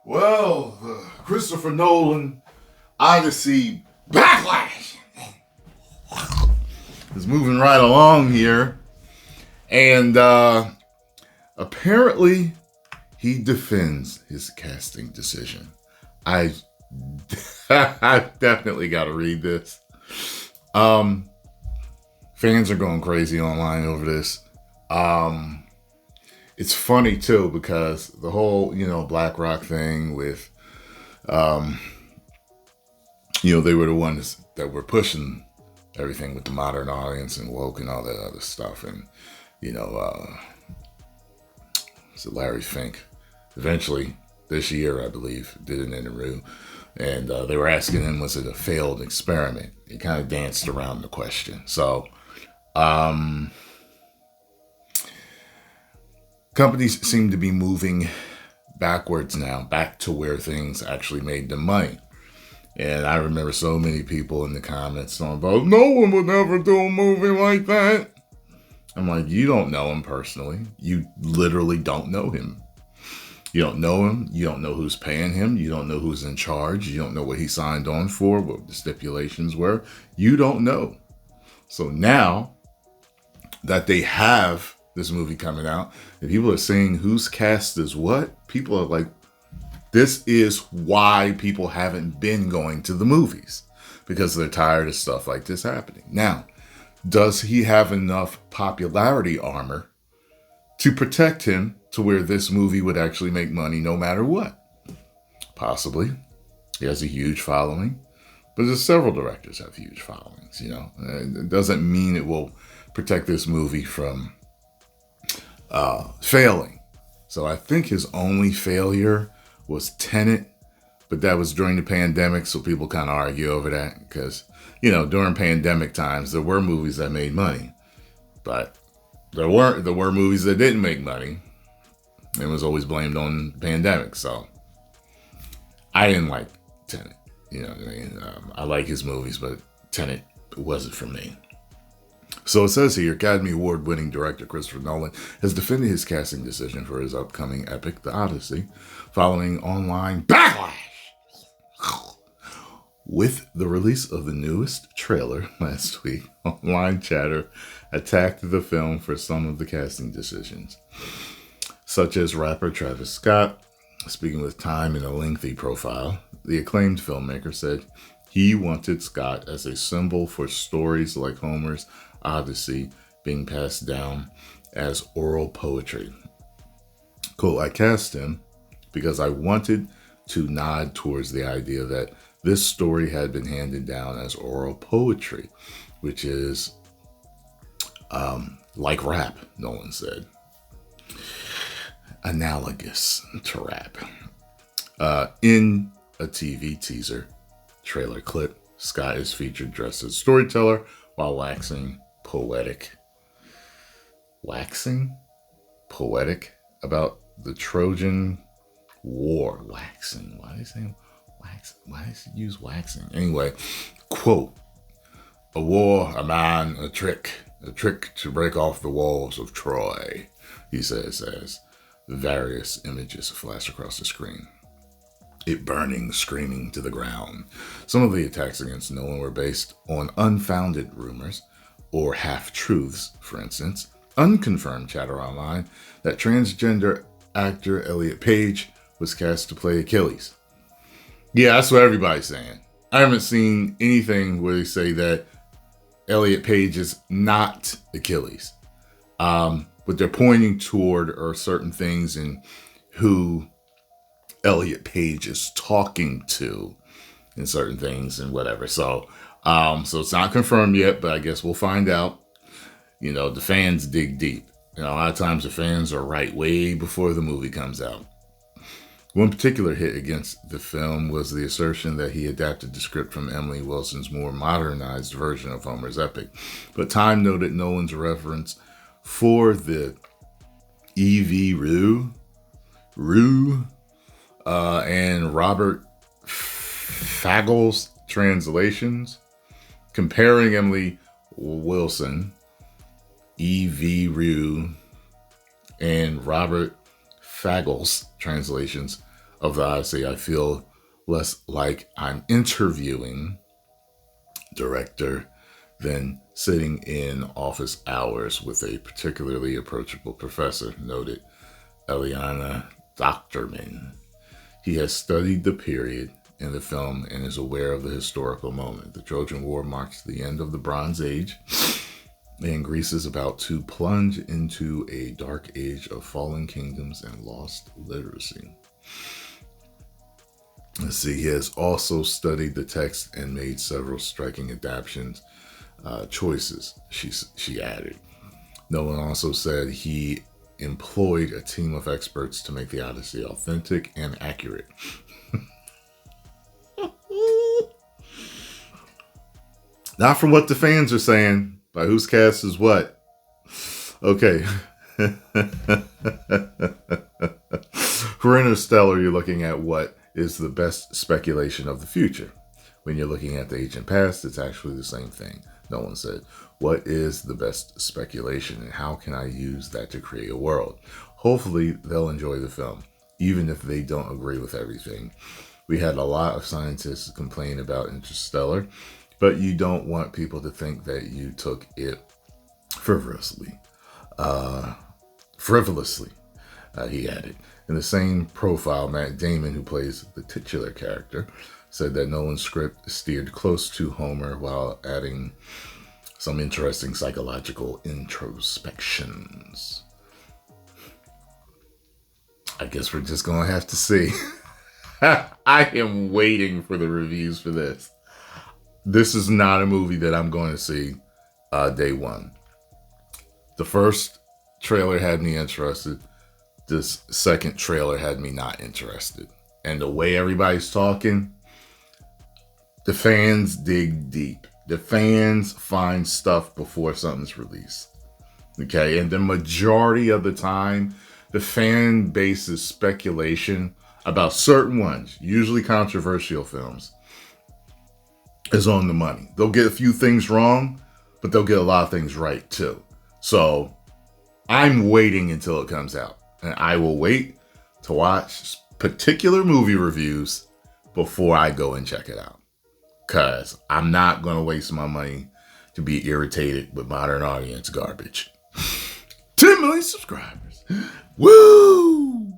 Well, the Christopher Nolan Odyssey Backlash is moving right along here. And apparently he defends his casting decision. I definitely got to read this. Fans are going crazy online over this. It's funny too because the whole, Black Rock thing with, they were the ones that were pushing everything with the modern audience and woke and all that other stuff. And, so Larry Fink eventually this year, I believe, did an interview and they were asking him, was it a failed experiment? He kind of danced around the question. So, companies seem to be moving backwards now, back to where things actually made them money. And I remember so many people in the comments talking about, no one would ever do a movie like that. I'm like, you don't know him personally. You literally don't know him. You don't know him. You don't know who's paying him. You don't know who's in charge. You don't know what he signed on for, what the stipulations were. You don't know. So now that they have this movie coming out, and people are saying who's cast as what, people are like, this is why people haven't been going to the movies, because they're tired of stuff like this happening. Now, does he have enough popularity armor to protect him to where this movie would actually make money no matter what? Possibly. He has a huge following, but there's several directors have huge followings, It doesn't mean it will protect this movie from failing. So I think his only failure was Tenet, but that was during the pandemic, so people kind of argue over that because, during pandemic times, there were movies that made money, but there were movies that didn't make money and was always blamed on the pandemic. So I didn't like Tenet. You know what I mean? I like his movies, but Tenet wasn't for me. So it says here, Academy Award-winning director Christopher Nolan has defended his casting decision for his upcoming epic, The Odyssey, following online backlash. With the release of the newest trailer last week, online chatter attacked the film for some of the casting decisions, such as rapper Travis Scott. Speaking with Time in a lengthy profile, the acclaimed filmmaker said he wanted Scott as a symbol for stories like Homer's Odyssey being passed down as oral poetry. Cool, I cast him because I wanted to nod towards the idea that this story had been handed down as oral poetry, which is like rap, Nolan said. Analogous to rap. In a TV teaser trailer clip, Scott is featured dressed as a storyteller while waxing poetic about the Trojan War. Waxing. Why do they say wax? Why does he use waxing? Anyway, quote, a war, a man, a trick to break off the walls of Troy, he says as various images flash across the screen. It burning, screaming to the ground. Some of the attacks against Nolan were based on unfounded rumors or half-truths. For instance, unconfirmed chatter online that transgender actor Elliot Page was cast to play Achilles. Yeah, that's what everybody's saying. I haven't seen anything where they say that Elliot Page is not Achilles. But they're pointing toward or certain things in who Elliot Page is talking to in certain things and whatever. So it's not confirmed yet, but I guess we'll find out. The fans dig deep. A lot of times the fans are right way before the movie comes out. One particular hit against the film was the assertion that he adapted the script from Emily Wilson's more modernized version of Homer's epic. But Time noted Nolan's reference for the E.V. Rue and Robert Fagel's translations, comparing Emily Wilson, E.V. Rue, and Robert Fagel's translations of the Odyssey, I feel less like I'm interviewing director than sitting in office hours with a particularly approachable professor, noted Eliana Doctorman. He has studied the period in the film and is aware of the historical moment. The Trojan War marks the end of the Bronze Age, and Greece is about to plunge into a dark age of fallen kingdoms and lost literacy. Let's see, he has also studied the text and made several striking adaptations choices, she added. Nolan also said he employed a team of experts to make the Odyssey authentic and accurate. Not from what the fans are saying, by whose cast is what. Okay. For Interstellar, you're looking at what is the best speculation of the future. When you're looking at the ancient past, it's actually the same thing. Nolan said, what is the best speculation and how can I use that to create a world? Hopefully they'll enjoy the film, even if they don't agree with everything. We had a lot of scientists complain about Interstellar, but you don't want people to think that you took it frivolously. He added. In the same profile, Matt Damon, who plays the titular character, said that Nolan's script steered close to Homer while adding some interesting psychological introspections. I guess we're just going to have to see. I am waiting for the reviews for this. This is not a movie that I'm going to see day one. The first trailer had me interested. This second trailer had me not interested. And the way everybody's talking, the fans dig deep. The fans find stuff before something's released. Okay, and the majority of the time, the fan base's speculation about certain ones, usually controversial films, is on the money. They'll get a few things wrong, but they'll get a lot of things right too. So I'm waiting until it comes out. And I will wait to watch particular movie reviews before I go and check it out. Because I'm not going to waste my money to be irritated with modern audience garbage. 10 million subscribers. Woo!